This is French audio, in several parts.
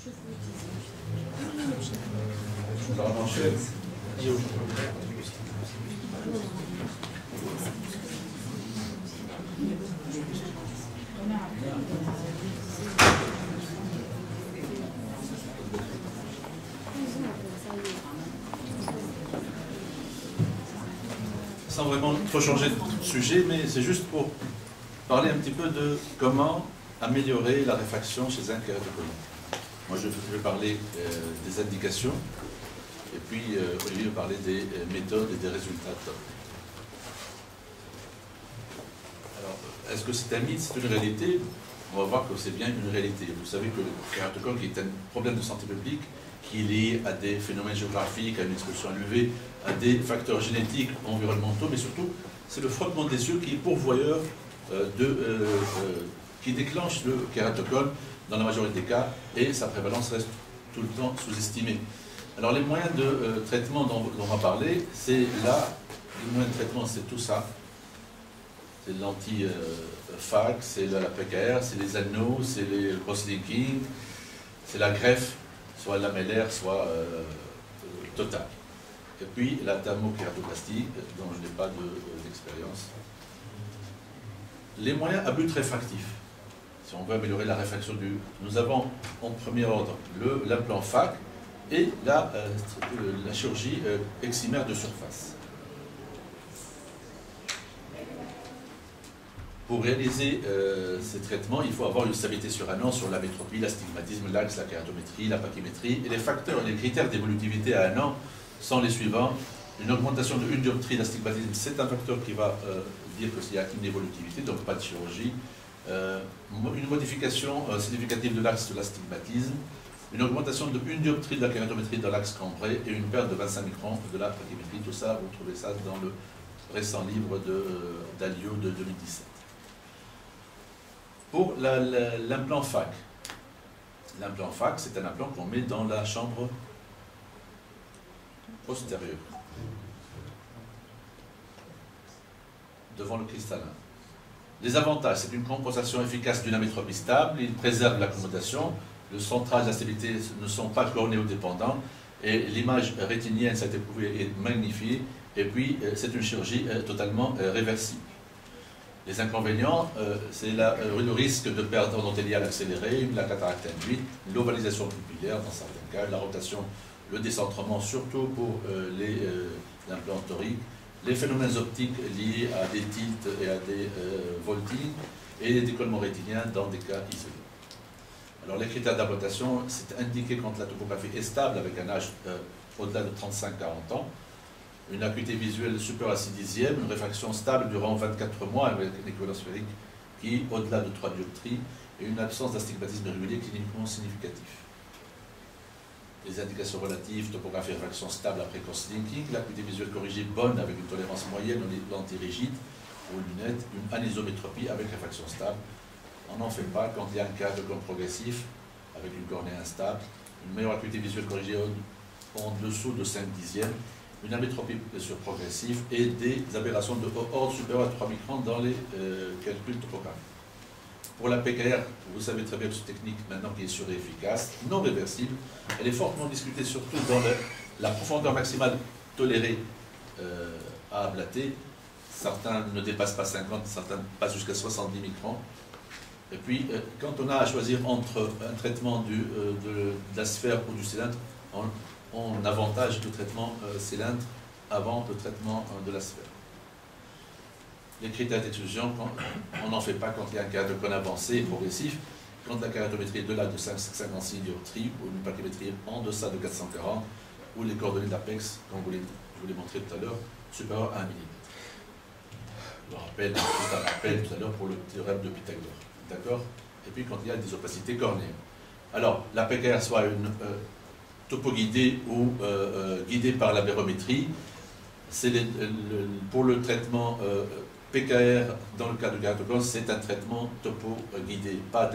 Sans vraiment trop changer de sujet, mais c'est juste pour parler un petit peu de comment améliorer la réfraction chez un kératocone. Moi, je vais parler des indications, et puis Olivier va parler des méthodes et des résultats. Alors, est-ce que c'est un mythe, c'est une réalité? On va voir que c'est bien une réalité. Vous savez que le kératocone, qui est un problème de santé publique, qui est lié à des phénomènes géographiques, à une exposition à l'UV, à des facteurs génétiques, environnementaux, mais surtout, c'est le frottement des yeux qui est pourvoyeur qui déclenche le kératocone dans la majorité des cas, et sa prévalence reste tout le temps sous-estimée. Alors les moyens de traitement dont on va parler, c'est là, les moyens de traitement, c'est tout ça. C'est l'anti-FAC, c'est la PKR, c'est les anneaux, c'est le cross-linking, c'est la greffe, soit lamellaire, soit totale. Et puis la thermokératoplastie, dont je n'ai pas d'expérience. Les moyens à but réfractif, si on veut améliorer la réfraction du... Nous avons en premier ordre l'implant FAC et la chirurgie excimaire de surface. Pour réaliser ces traitements, il faut avoir une stabilité sur un an, sur la métropie, l'astigmatisme, l'axe, la kératométrie, la pachymétrie. Et les facteurs et les critères d'évolutivité à un an sont les suivants. Une augmentation de 1 dioptrie d'astigmatisme, c'est un facteur qui va dire qu'il y a une évolutivité, donc pas de chirurgie. Une modification significative de l'axe de l'astigmatisme, une augmentation de 1 dioptrie de la kératométrie dans l'axe cambré et une perte de 25 microns de la pachymétrie. Tout ça, vous trouvez ça dans le récent livre d'Alio de 2017. Pour l'implant FAC. L'implant FAC, c'est un implant qu'on met dans la chambre postérieure, devant le cristallin. Les avantages, c'est une compensation efficace d'une amétropie stable, il préserve l'accommodation, le centrage et la stabilité ne sont pas cornéodépendants, et l'image rétinienne, ça a été prouvé, est magnifiée, et puis c'est une chirurgie totalement réversible. Les inconvénients, c'est le risque de perte endothéliale accélérée, la cataracte induite, l'ovalisation pupillaire dans certains cas, la rotation, le décentrement, surtout pour l'implants toriques, les phénomènes optiques liés à des tilts et à des voltings, et les décollements rétiniens dans des cas isolés. Alors les critères d'implantation, c'est indiqué quand la topographie est stable avec un âge au-delà de 35-40 ans, une acuité visuelle supérieure à 6 dixièmes, une réfraction stable durant 24 mois avec une équivalence sphérique qui au-delà de 3 dioptries, et une absence d'astigmatisme régulier cliniquement significatif. Les indications relatives, topographie et réfraction stable après cross-linking, l'acuité visuelle corrigée bonne avec une tolérance moyenne aux lentilles rigides, aux lunettes, une anisométropie avec réfraction stable. On n'en fait pas quand il y a un cas de cône progressif avec une cornée instable, une meilleure acuité visuelle corrigée en dessous de 5 dixièmes, une amétropie progressive et des aberrations de ordre supérieur à 3 microns dans les calculs topographiques. Pour la PKR, vous savez très bien que cette technique maintenant qui est sûre et efficace, non réversible, elle est fortement discutée surtout dans la profondeur maximale tolérée à ablater. Certains ne dépassent pas 50, certains passent jusqu'à 70 microns. Et puis, quand on a à choisir entre un traitement de la sphère ou du cylindre, on avantage le traitement cylindre avant le traitement de la sphère. Les critères d'exclusion, on n'en fait pas quand il y a un kératocone avancé et progressif, quand la kératométrie est de-delà de 56 dioptries, ou une pachymétrie en deçà de 440, ou les coordonnées d'Apex, comme je vous l'ai montré tout à l'heure, supérieures à 1 mm. Je rappelle tout à l'heure pour le théorème de Pythagore. D'accord? Et puis quand il y a des opacités cornéennes. Alors, la PKR soit une topoguidée ou guidée par la barométrie, pour le traitement PKR, dans le cas de kératocone, c'est un traitement topo-guidé, pas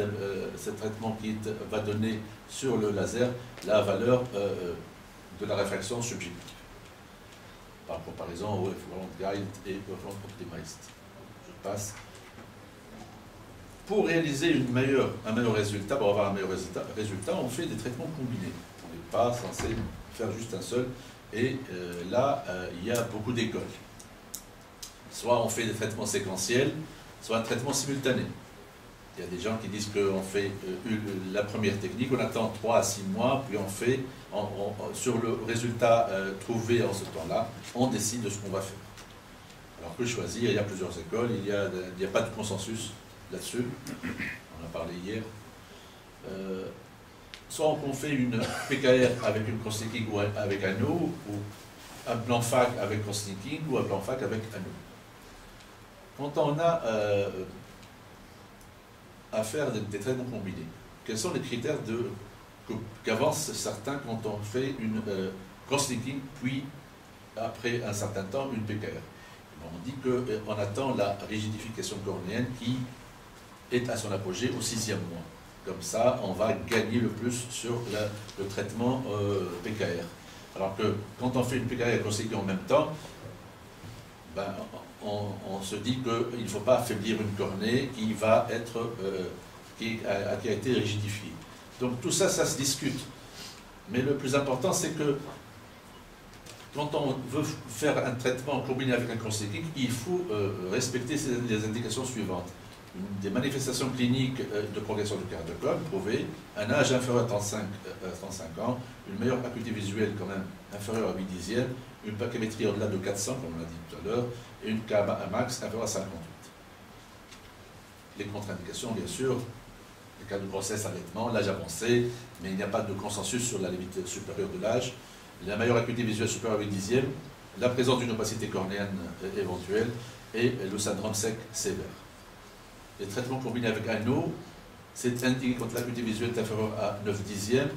c'est un traitement qui va donner sur le laser la valeur de la réfraction subjective. Par comparaison au Efficient Guide et Efficient Optimized. Je passe. pour réaliser un meilleur résultat, pour avoir un meilleur résultat, on fait des traitements combinés. On n'est pas censé faire juste un seul. Et là, il y a beaucoup d'écoles. Soit on fait des traitements séquentiels, soit un traitement simultané. Il y a des gens qui disent qu'on fait la première technique, on attend 3 à 6 mois, puis on fait, sur le résultat trouvé en ce temps-là, on décide de ce qu'on va faire. Alors que choisir, il y a plusieurs écoles, il n'y a pas de consensus là-dessus, on en a parlé hier. Soit on fait une PKR avec une cross-linking ou avec anneau, ou un plan FAC avec cross-linking ou un plan FAC avec anneau. Quand on a à faire des traitements combinés, quels sont les critères qu'avancent certains quand on fait une cross-linking, puis après un certain temps une PKR? On dit qu'on attend la rigidification cornéenne qui est à son apogée au 6e mois. Comme ça, on va gagner le plus sur le traitement PKR. Alors que quand on fait une PKR et cross-linking en même temps, ben, on se dit qu'il ne faut pas affaiblir une cornée qui va être qui a été rigidifiée. Donc tout ça, ça se discute. Mais le plus important, c'est que quand on veut faire un traitement combiné avec un cross-linking, il faut respecter les indications suivantes. Des manifestations cliniques de progression du kératocone prouvées, un âge inférieur à 35 ans, une meilleure acuité visuelle quand même inférieure à 8 dixièmes, une pachymétrie au-delà de 400, comme on l'a dit tout à l'heure, et une Kmax inférieure à 58. Les contre-indications, bien sûr, les cas de grossesse, allaitement, l'âge avancé, mais il n'y a pas de consensus sur la limite supérieure de l'âge, la meilleure acuité visuelle supérieure à 8 dixièmes, la présence d'une opacité cornéenne éventuelle et le syndrome sec sévère. Les traitements combinés avec anneau, c'est indiqué quand l'acuité visuelle est inférieure à 9 dixièmes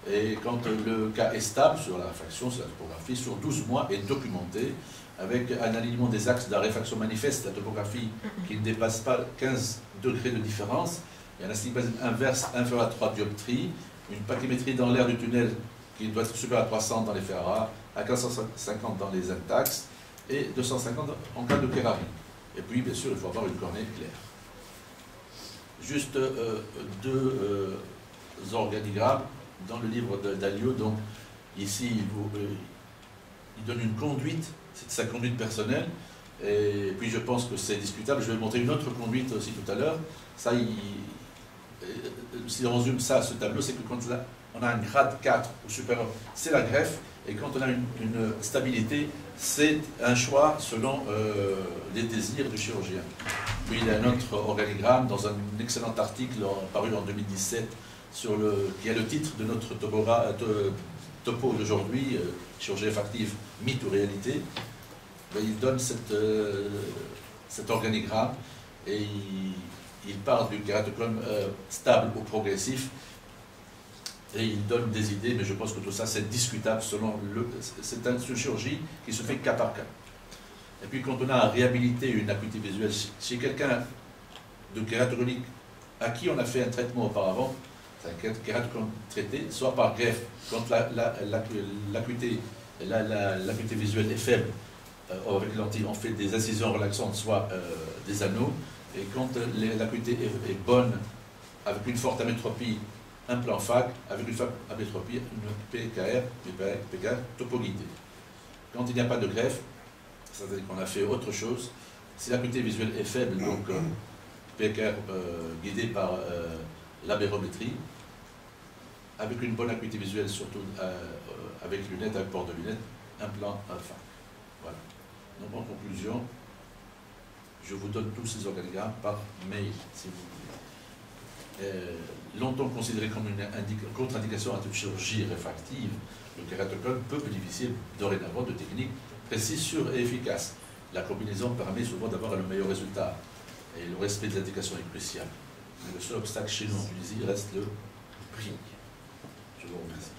et quand le cas est stable sur la réfraction, sur la topographie, sur 12 mois est documenté avec un alignement des axes de la réfraction manifeste, la topographie qui ne dépasse pas 15 degrés de différence, et un astigmatisme inverse inférieur à 3 dioptries, une pachymétrie dans l'air du tunnel qui doit être supérieure à 300 dans les ferrara, à 450 dans les intaxes et 250 en cas de kérarie. Et puis, bien sûr, il faut avoir une cornée claire. Juste deux organigrammes dans le livre d'Alliot. Donc, ici, il donne une conduite, c'est sa conduite personnelle, et puis je pense que c'est discutable. Je vais montrer une autre conduite aussi tout à l'heure. Ça, si on résume ça, ce tableau, c'est que quand on a un grade 4 ou supérieur, c'est la greffe, et quand on a une stabilité, c'est un choix selon les désirs du chirurgien. Puis il y a un autre organigramme dans un excellent article paru en 2017 qui a le titre de notre topo d'aujourd'hui, chirurgie réfractive, mythe ou réalité. Il donne cet organigramme et il parle du kératocone stable ou progressif et il donne des idées, mais je pense que tout ça c'est discutable selon c'est une chirurgie qui se fait cas par cas. Et puis quand on a réhabilité une acuité visuelle chez quelqu'un de kératogonique à qui on a fait un traitement auparavant, c'est un kératocone traité, soit par greffe, quand l'acuité visuelle est faible, avec les lentilles, on fait des incisions relaxantes, soit des anneaux, et quand l'acuité est bonne, avec une forte amétropie, un plan FAC, avec une forte amétropie, une PKR topoguidée. Quand il n'y a pas de greffe, c'est-à-dire qu'on a fait autre chose, si l'acuité visuelle est faible, donc PKR guidé par la bérométrie, avec une bonne acuité visuelle, surtout avec lunettes, avec port de lunettes, un plan FAC. Voilà. Donc en conclusion, je vous donne tous ces organigrammes par mail, si vous voulez. Longtemps considéré comme une contre-indication à toute chirurgie réfractive, le kératocone peut bénéficier dorénavant de techniques précises, sûres et efficaces. La combinaison permet souvent d'avoir le meilleur résultat et le respect des indications est crucial. Mais le seul obstacle chez nous en Tunisie reste le prix. Je vous remercie.